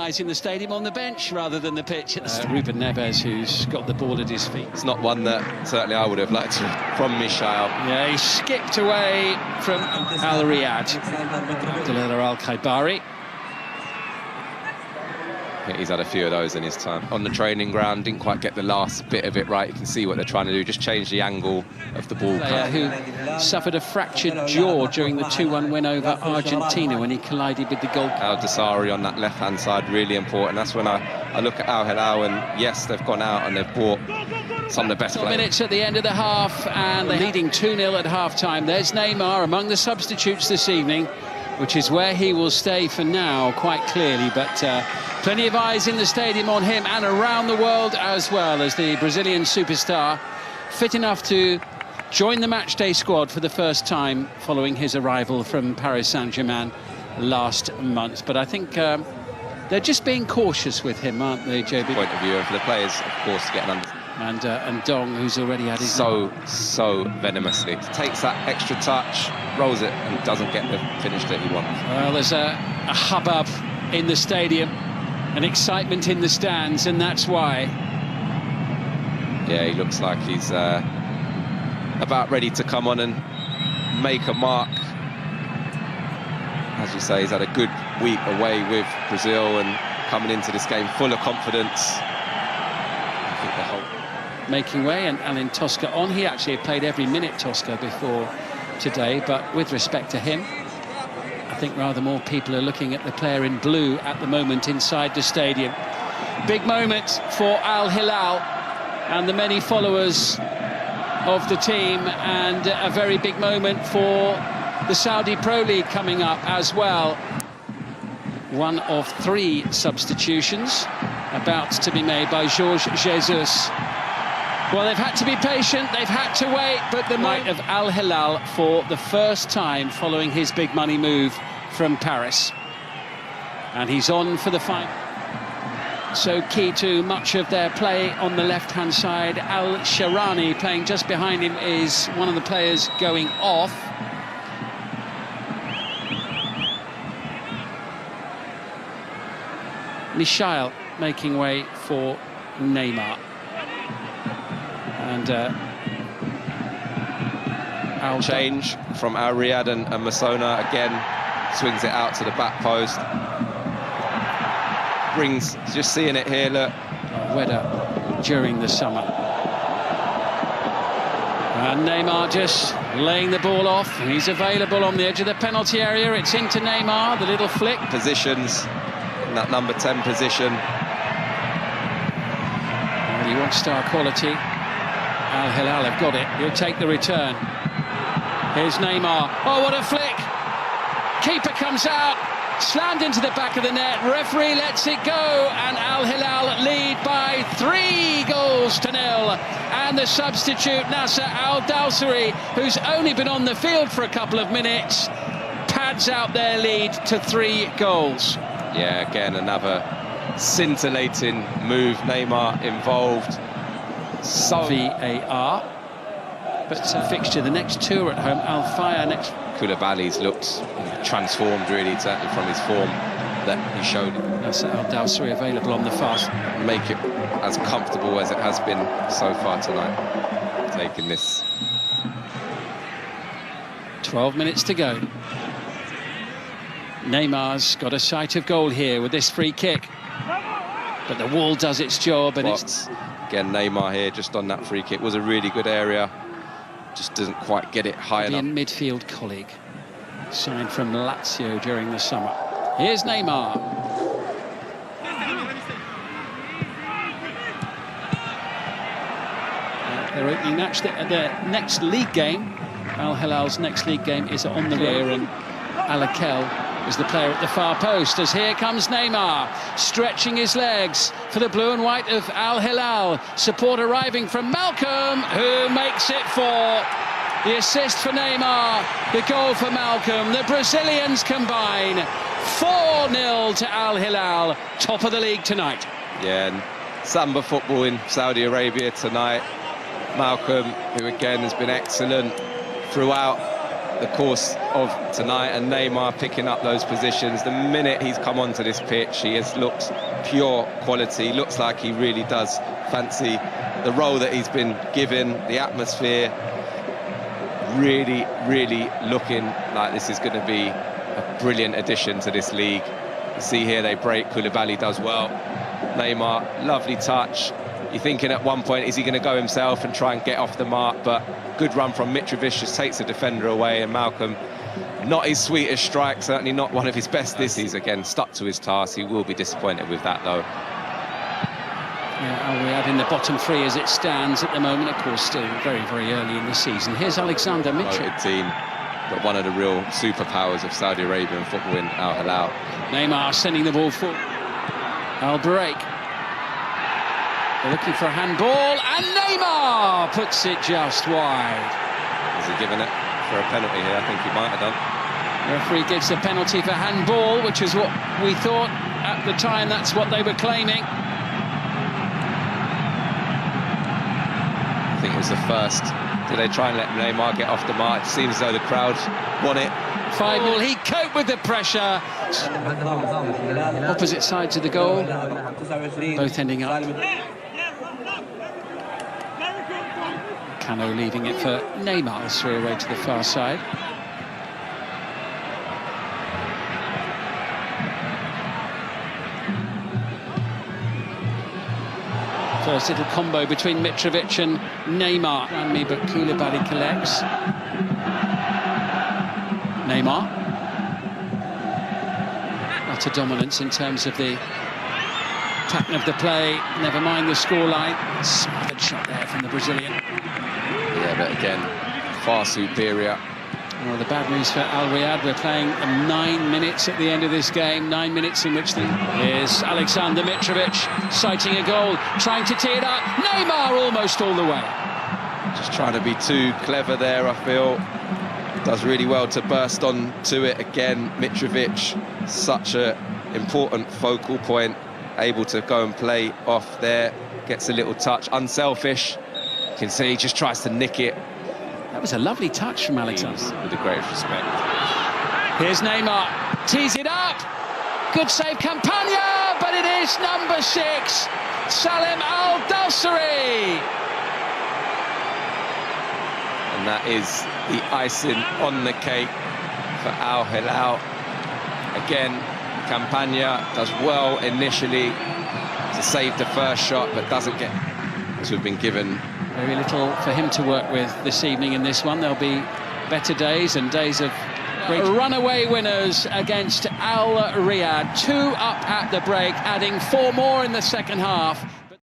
In the stadium on the bench rather than the pitch. It's Ruben Neves who's got the ball at his feet. It's not one that certainly I would have liked from Michal. Yeah, he skipped away from Al Riyadh. Abdullah Al-Khaibari. I think he's had a few of those in his time. On the training ground, didn't quite get the last bit of it right. You can see what they're trying to do, just change the angle of the ball. Who suffered a fractured jaw during the 2-1 win over Argentina when he collided with the goalkeeper. Al Dasari on that left-hand side, really important. That's when I look at Al Hilal, and yes, they've gone out and they've bought some of the best players. Minutes at the end of the half, and they're leading 2-0 at half-time. There's Neymar among the substitutes this evening, which is where he will stay for now, quite clearly, but plenty of eyes in the stadium on him and around the world as well, as the Brazilian superstar fit enough to join the matchday squad for the first time following his arrival from Paris Saint-Germain last month. But I think they're just being cautious with him, aren't they, JB? Point of view, and for the players, of course, to get an and Dong, who's already had his... So venomously. Takes that extra touch, rolls it, and doesn't get the finish that he wants. Well, there's a hubbub in the stadium, an excitement in the stands, and that's why. Yeah, he looks like he's about ready to come on and make a mark. As you say, he's had a good week away with Brazil and coming into this game full of confidence. I think the whole... Making way, and Alan Tosca on. He actually played every minute, Tosca, before today, but with respect to him, I think rather more people are looking at the player in blue at the moment inside the stadium. Big moment for Al Hilal and the many followers of the team, and a very big moment for the Saudi Pro League coming up as well. One of 3 substitutions about to be made by Jorge Jesus. Well, they've had to be patient, they've had to wait, but the might of Al Hilal for the first time following his big money move from Paris. And he's on for the final. So key to much of their play on the left-hand side. Al Sharani playing just behind him is one of the players going off. Michal making way for Neymar. And Al change from Al Riyadh and Masona again, swings it out to the back post. Brings, just seeing it here, look. Weather during the summer. And Neymar just laying the ball off. He's available on the edge of the penalty area. It's into Neymar, the little flick. Positions in that number 10 position. Well, you want star quality. Al Hilal have got it. He'll take the return. Here's Neymar. Oh, what a flick! Keeper comes out, slammed into the back of the net. Referee lets it go, and Al Hilal lead by 3-0. And the substitute Nasser Al Dawsari, who's only been on the field for a couple of minutes, pads out their lead to 3 goals. Yeah, again another scintillating move. Neymar involved. So VAR, but fixture, the next 2 are at home. Al Fayha next. Koulibaly's looked transformed really from his form that he showed. That's Al Dawsari available on the fast. Make it as comfortable as it has been so far tonight, taking this. 12 minutes to go. Neymar's got a sight of goal here with this free kick, but the wall does its job, and it's... Again, Neymar here just on that free kick. Was a really good area, just doesn't quite get it high enough. Midfield colleague, signed from Lazio during the summer. Here's Neymar. They're opening match. Their next league game, Al Hilal's next league game, is on the rear, and Alakel is the player at the far post, as here comes Neymar, stretching his legs for the blue and white of Al Hilal. Support arriving from Malcolm, who makes it 4. The assist for Neymar, the goal for Malcolm. The Brazilians combine. 4-0 to Al Hilal, top of the league tonight. Yeah, and Samba football in Saudi Arabia tonight. Malcolm, who again has been excellent throughout, the course of tonight, and Neymar picking up those positions. The minute he's come onto this pitch, he has looked pure quality. Looks like he really does fancy the role that he's been given, the atmosphere. Really, really looking like this is going to be a brilliant addition to this league. You see here they break, Koulibaly does well. Neymar, lovely touch. You're thinking at one point, is he going to go himself and try and get off the mark? But good run from Mitrovic, just takes the defender away, and Malcolm, not his sweetest strike, certainly not one of his best this season. Again, stuck to his task. He will be disappointed with that, though. Yeah, Al Riyadh in the bottom three as it stands at the moment, of course, still very, very early in the season. Here's Alexander Mitrovic. Team, but one of the real superpowers of Saudi Arabian football in Al Hilal. Neymar sending the ball for Al Buraik. They're looking for a handball, and Neymar puts it just wide. Has he given it for a penalty here? I think he might have done. The referee gives a penalty for handball, which is what we thought at the time. That's what they were claiming. I think it was the first. Did they try and let Neymar get off the mark? It seems as though the crowd want it. 5-0, he coped with the pressure. Opposite sides of the goal, both ending up. Cano leaving it for Neymar, three away to the far side. First little combo between Mitrovic and Neymar. Ranmi, but Koulibaly collects. Neymar. Utter dominance in terms of the pattern of the play. Never mind the scoreline. Smothered shot there from the Brazilian. Yeah, but again, far superior. Well, the bad news for Al Riyadh, we're playing 9 minutes at the end of this game, 9 minutes in which here's Alexander Mitrovic sighting a goal, trying to tee it up. Neymar almost all the way. Just trying to be too clever there, I feel. Does really well to burst on to it again. Mitrovic, such an important focal point, able to go and play off there. Gets a little touch, unselfish. You can see he just tries to nick it. That was a lovely touch from Alexander. With the greatest respect. Here's Neymar, tees it up. Good save, Campagna, but it is number 6, Salem Al-Dawsari. And that is the icing on the cake for Al Hilal. Again, Campagna does well initially to save the first shot, but doesn't get to have been given. Very little for him to work with this evening in this one. There'll be better days and days of great runaway winners against Al Riyadh. 2 up at the break, adding 4 more in the second half.